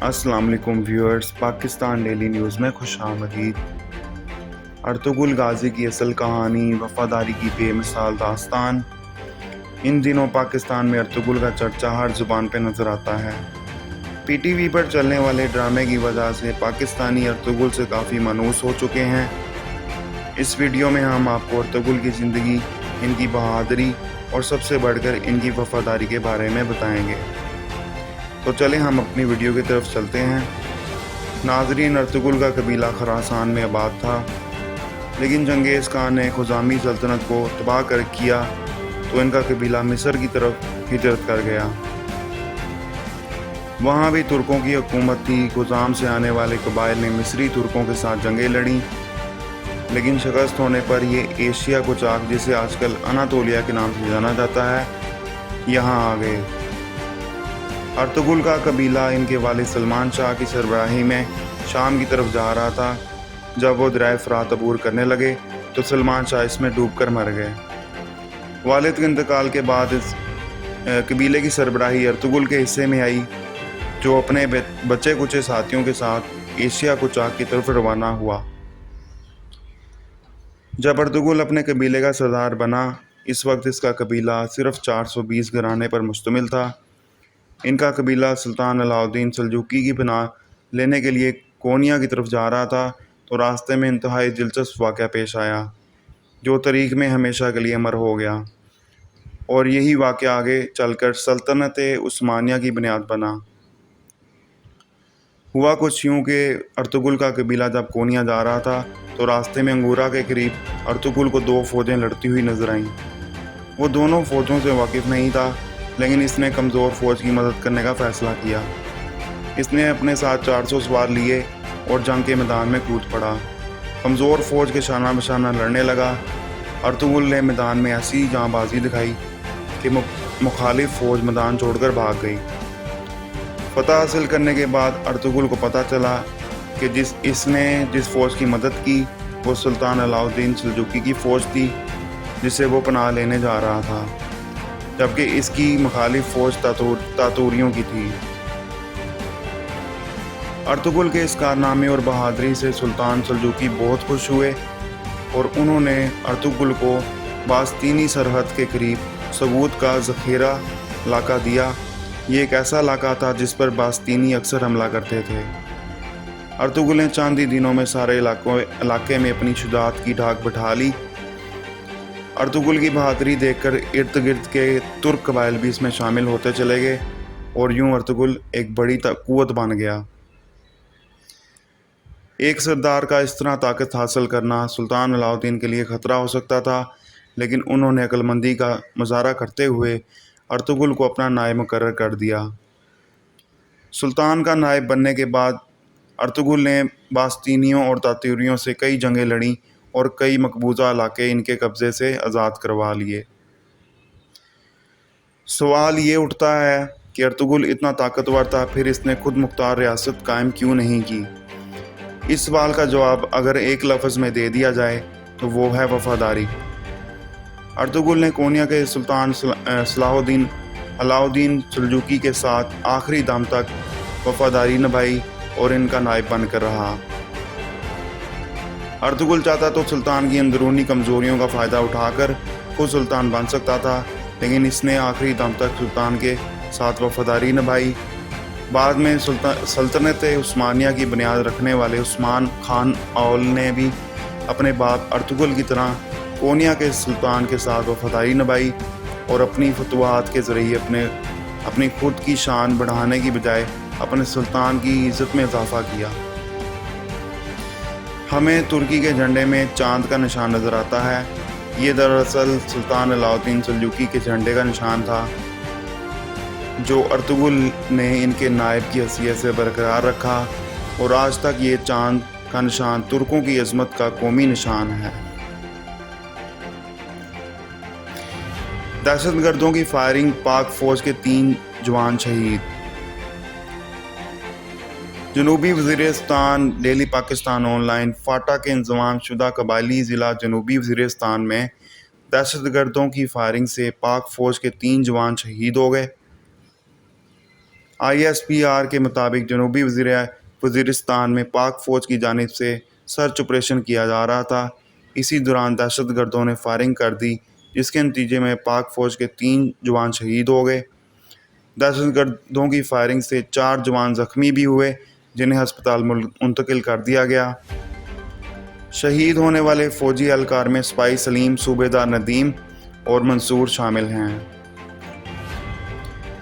अस्सलाम वालेकुम viewers, Pakistan daily news में खुश आमदीद। अर्तुगरुल गाजी की असल कहानी, वफादारी की बेमिसाल दास्तान। इन दिनों पाकिस्तान में अर्तुगरुल का चर्चा हर ज़ुबान पे नज़र आता है। पीटीवी पर चलने वाले ड्रामे की वजह से पाकिस्तानी अर्तुगरुल से काफ़ी मायूस हो चुके हैं। इस वीडियो में हम आपको अर्तुगरुल की ज़िंदगी, इनकी बहादुरी और सबसे बढ़कर इनकी वफादारी के बारे में बताएंगे। तो चलें हम अपनी वीडियो की तरफ चलते हैं। नाज़रीन, अर्तुगरुल का कबीला खुरासान में आबाद था, लेकिन चंगेज़ खान ने खुज़ामी सल्तनत को तबाह कर किया तो इनका कबीला मिस्र की तरफ हिजरत कर गया। वहाँ भी तुर्कों की हुकूमत थी। खुज़ाम से आने वाले कबाइल ने मिस्री तुर्कों के साथ जंगें लड़ी, लेकिन शिकस्त होने पर ये एशिया कुचाक, जिसे आजकल अनातोलिया के नाम से जाना जाता है, यहाँ आ गए। अर्तुगरुल का कबीला इनके वालिद सलमान शाह की सरबराही में शाम की तरफ जा रहा था। जब वो दरिया फ़रात अबूर करने लगे तो सलमान शाह इसमें डूबकर मर गए। वालिद के इंतकाल के बाद इस कबीले की सरबराही अर्तुगरुल के हिस्से में आई, जो अपने बच्चे कुचे साथियों के साथ एशिया कुचाक की तरफ रवाना हुआ। जब अर्तुगरुल अपने कबीले का सरदार बना, इस वक्त इसका कबीला सिर्फ 420 घराने पर मुश्तमिल था। इनका कबीला सुल्तान अलाउद्दीन सल्जूकी की पनाह लेने के लिए कोनिया की तरफ जा रहा था तो रास्ते में इंतहाई दिलचस्प वाक़या पेश आया, जो तारीख़ में हमेशा के लिए अमर हो गया। और यही वाक़या आगे चलकर सल्तनत उस्मानिया की बुनियाद बना। हुआ कुछ यूँ कि अर्तुगरुल का कबीला जब कोनिया जा रहा था तो रास्ते में अंगूरा के करीब अर्तुगरुल को दो फ़ौजें लड़ती हुई नजर आईं। वो दोनों फ़ौजों से वाकिफ़ नहीं था, लेकिन इसने कमज़ोर फ़ौज की मदद करने का फ़ैसला किया। इसने अपने साथ 400 सवार लिए और जंग के मैदान में कूद पड़ा। कमज़ोर फ़ौज के शाना बशाना लड़ने लगा। अर्तुगरुल ने मैदान में ऐसी जांबाजी दिखाई कि मुखालिफ फ़ौज मैदान छोड़कर भाग गई। फतह हासिल करने के बाद अर्तुगरुल को पता चला कि जिस फ़ौज की मदद की वो सुल्तान अलाउद्दीन सल्जूकी की फ़ौज थी, जिसे वो पनाह लेने जा रहा था, जबकि इसकी मुखालिफ फ़ौज तातूरियों की थी। अर्तुगरुल के इस कारनामे और बहादुरी से सुल्तान सल्जूकी बहुत खुश हुए और उन्होंने अर्तुगरुल को बास्तीनी सरहद के करीब सबूत का ज़ख़ीरा इलाका दिया। ये एक ऐसा इलाका था जिस पर बास्तीनी अक्सर हमला करते थे। अर्तुगरुल ने चंद ही दिनों में सारे इलाके में अपनी शुजाअत की ढाक बैठा ली। अर्तुगरुल की बहादुरी देखकर इर्द गिर्द के तुर्क कबाइल भी इसमें शामिल होते चले गए और यूं अर्तुगरुल एक बड़ी क़ुव्वत बन गया। एक सरदार का इस तरह ताकत हासिल करना सुल्तान अलाउद्दीन के लिए ख़तरा हो सकता था, लेकिन उन्होंने अक्लमंदी का मुज़ाहरा करते हुए अर्तुगरुल को अपना नायब मुकर्रर कर दिया। सुल्तान का नायब बनने के बाद अर्तुगरुल ने बास्तीनियों और तातूरियों से कई जंगें लड़ीं और कई मकबूजा इलाके इनके कब्ज़े से आज़ाद करवा लिए। सवाल ये उठता है कि अर्तुगरुल इतना ताकतवर था, फिर इसने खुद मुख्तार रियासत कायम क्यों नहीं की? इस सवाल का जवाब अगर एक लफ्ज़ में दे दिया जाए तो वो है वफादारी। अर्तुगरुल ने कोनिया के सुल्तान अलाउद्दीन सल्जूकी के साथ आखिरी दम तक वफादारी निभाई और इनका नायब बनकर रहा। अर्तुगरुल चाहता तो सुल्तान की अंदरूनी कमज़ोरियों का फ़ायदा उठाकर खुद सुल्तान बन सकता था, लेकिन इसने आखिरी दम तक सुल्तान के साथ वफादारी निभाई। बाद में सल्तनत उस्मानिया की बुनियाद रखने वाले उस्मान खान औल ने भी अपने बाप अर्तुगरुल की तरह कोनिया के सुल्तान के साथ वफादारी निभाई और अपनी फतवाहत के ज़रिए अपनी खुद की शान बढ़ाने की बजाय अपने सुल्तान की इज़्ज़त में इजाफ़ा किया। हमें तुर्की के झंडे में चांद का निशान नज़र आता है। ये दरअसल सुल्तान अलाउद्दीन सल्जूकी के झंडे का निशान था, जो अर्तुगरुल ने इनके नायब की हैसियत से बरकरार रखा और आज तक ये चांद का निशान तुर्कों की अज़मत का कौमी निशान है। दहशतगर्दों की फायरिंग, पाक फ़ौज के 3 जवान शहीद। जनूबी वज़ीरिस्तान डेली पाकिस्तान ऑनलाइन। फाटा के इंज़माम शुदा कबायली ज़िला जनूबी वज़ीरिस्तान में दहशतगर्दों की फायरिंग से पाक फ़ौज के 3 जवान शहीद हो गए। ISPR کے مطابق جنوبی وزیرستان میں پاک فوج کی جانب سے سرچ آپریشن کیا جا رہا تھا۔ اسی دوران دہشت گردوں نے فائرنگ کر دی، جس کے نتیجے میں پاک فوج کے 3 جوان شہید ہو گئے۔ دہشت گردوں کی فائرنگ سے 4 جوان زخمی بھی ہوئے، جنہیں ہسپتال منتقل کر دیا گیا۔ شہید ہونے والے فوجی اہلکار میں سپاہی سلیم، صوبیدار ندیم اور منصور شامل ہیں۔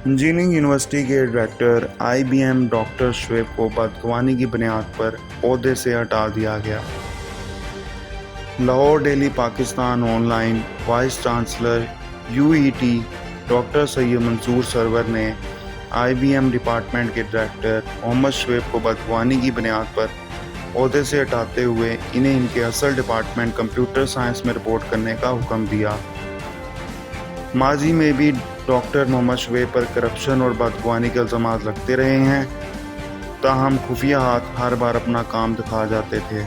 انجینئرنگ یونیورسٹی کے ڈائریکٹر IBM ڈاکٹر شعیب کو بدعنوانی کی بنیاد پر عہدے سے ہٹا دیا گیا۔ Lahore daily Pakistan online vice chancellor UET doctor Syed Mansoor Sarwar نے IBM ڈپارٹمنٹ کے ڈائریکٹر محمد شعیب کو بدعنوانی کی بنیاد پر عہدے سے ہٹاتے ہوئے انہیں ان کے اصل ڈپارٹمنٹ کمپیوٹر سائنس میں رپورٹ کرنے کا حکم دیا۔ ماضی میں بھی ڈاکٹر محمد شعیب پر کرپشن اور بدعنوانی کے الزامات لگتے رہے ہیں، تاہم خفیہ ہاتھ ہر بار اپنا کام دکھا جاتے تھے۔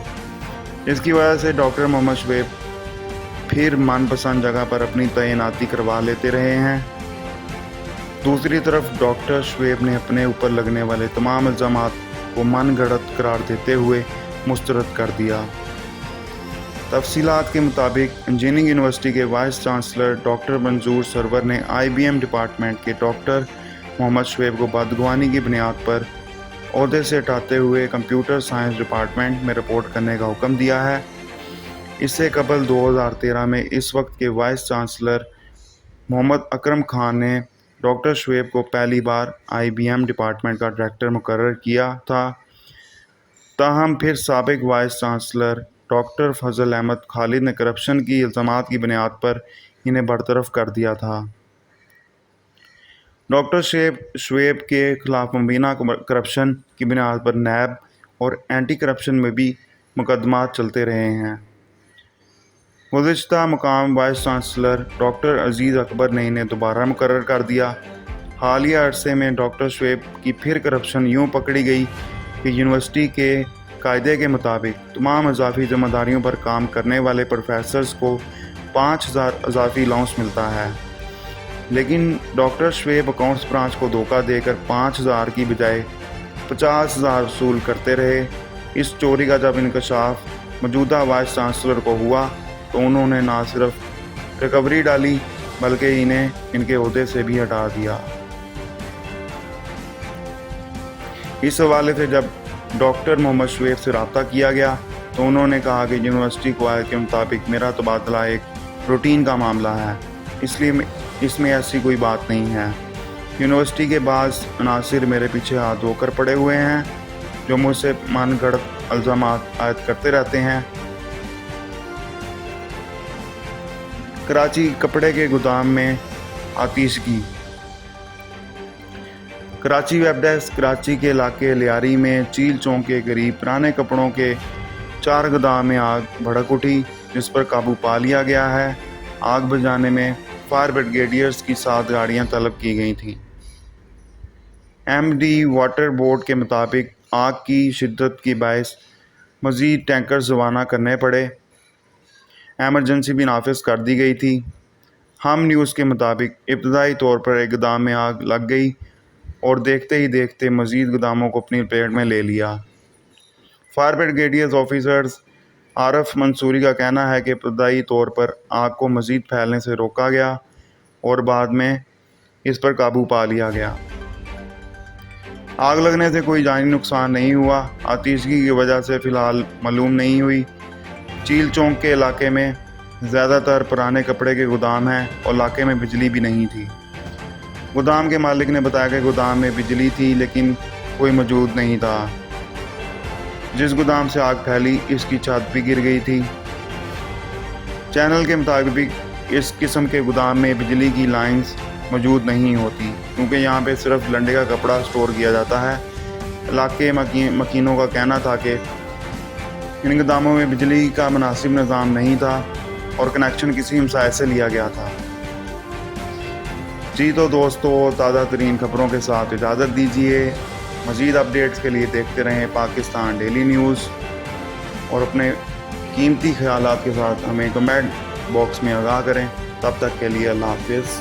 اس کی وجہ سے ڈاکٹر محمد شعیب پھر من پسند جگہ پر اپنی تعیناتی کروا لیتے رہے ہیں۔ دوسری طرف ڈاکٹر شعیب نے اپنے اوپر لگنے والے تمام الزامات کو من گھڑت قرار دیتے ہوئے مسترد کر دیا۔ تفصیلات کے مطابق انجینئرنگ یونیورسٹی کے وائس چانسلر ڈاکٹر منصور سرور نے IBM ڈپارٹمنٹ کے ڈاکٹر محمد شعیب کو بدعنوانی کی بنیاد پر عہدے سے ہٹاتے ہوئے کمپیوٹر سائنس ڈپارٹمنٹ میں رپورٹ کرنے کا حکم دیا ہے۔ اس سے قبل 2013 میں اس وقت کے وائس چانسلر محمد اکرم خان نے ڈاکٹر شعیب کو پہلی بار IBM ڈپارٹمنٹ کا ڈائریکٹر مقرر کیا تھا، تاہم پھر سابق وائس چانسلر ڈاکٹر فضل احمد خالد نے کرپشن کی الزامات کی بنیاد پر انہیں برطرف کر دیا تھا۔ ڈاکٹر شعیب کے خلاف مبینہ کرپشن کی بنیاد پر نیب اور اینٹی کرپشن میں بھی مقدمات چلتے رہے ہیں۔ گزشتہ مقام وائس چانسلر ڈاکٹر عزیز اکبر نے انہیں دوبارہ مقرر کر دیا۔ حالیہ عرصے میں ڈاکٹر شعیب کی پھر کرپشن یوں پکڑی گئی کہ یونیورسٹی کے قاعدے کے مطابق تمام اضافی ذمہ داریوں پر کام کرنے والے پروفیسرز کو 5000 اضافی الاؤنس ملتا ہے، لیکن ڈاکٹر شعیب اکاؤنٹس برانچ کو دھوکہ دے کر 5000 کی بجائے 50000 وصول کرتے رہے۔ اس چوری کا جب انکشاف موجودہ وائس چانسلر کو ہوا تو انہوں نے نہ صرف ریکوری ڈالی بلکہ انہیں ان کے عہدے سے بھی ہٹا دیا۔ اس حوالے سے جب ڈاکٹر محمد شعیب سے رابطہ کیا گیا تو انہوں نے کہا کہ یونیورسٹی قواعد کے مطابق میرا تبادلہ ایک روٹین کا معاملہ ہے، اس لیے اس میں ایسی کوئی بات نہیں ہے۔ یونیورسٹی کے بعض عناصر میرے پیچھے ہاتھ دھو کر پڑے ہوئے ہیں جو مجھ سے من گھڑت الزامات عائد کرتے رہتے ہیں۔ کراچی کپڑے کے گودام میں آتشگی۔ Karachi web desk. کراچی کے علاقے لیاری میں چیل چوک کے قریب پرانے کپڑوں کے 4 گودام میں آگ بھڑک اٹھی، جس پر قابو پا لیا گیا ہے۔ آگ بجھانے میں فائر بریگیڈیئرز کی 7 گاڑیاں طلب کی گئی تھیں۔ MD واٹر بورڈ کے مطابق آگ کی شدت کے باعث مزید ٹینکرز روانہ کرنے پڑے۔ ایمرجنسی بھی نافذ کر دی گئی تھی۔ ہم نیوز کے مطابق ابتدائی طور پر ایک گودام میں آگ لگ گئی اور دیکھتے ہی دیکھتے مزید گوداموں کو اپنی لپیٹ میں لے لیا۔ فائر بریگیڈیئر آفیسر عارف منصوری کا کہنا ہے کہ ابتدائی طور پر آگ کو مزید پھیلنے سے روکا گیا اور بعد میں اس پر قابو پا لیا گیا۔ آگ لگنے سے کوئی جانی نقصان نہیں ہوا۔ آتشگی کی وجہ سے فی الحال معلوم نہیں ہوئی۔ چیل چوک کے علاقے میں زیادہ تر پرانے کپڑے کے گودام ہیں اور علاقے میں بجلی بھی نہیں تھی۔ گودام کے مالک نے بتایا کہ گودام میں بجلی تھی لیکن کوئی موجود نہیں تھا۔ جس گودام سے آگ پھیلی اس کی چھت بھی گر گئی تھی۔ چینل کے مطابق اس قسم کے گودام میں بجلی کی لائنز موجود نہیں ہوتی کیونکہ یہاں پہ صرف لنڈے کا کپڑا سٹور کیا جاتا ہے۔ علاقے مکینوں کا کہنا تھا کہ ان گوداموں میں بجلی کا مناسب نظام نہیں تھا اور کنیکشن کسی ہمسائے سے لیا گیا تھا۔ جی تو دوستو، تازہ ترین خبروں کے ساتھ اجازت دیجیے۔ مزید اپڈیٹس کے لیے دیکھتے رہیں پاکستان ڈیلی نیوز اور اپنے قیمتی خیالات کے ساتھ ہمیں کمنٹ باکس میں آگاہ کریں۔ تب تک کے لیے اللہ حافظ۔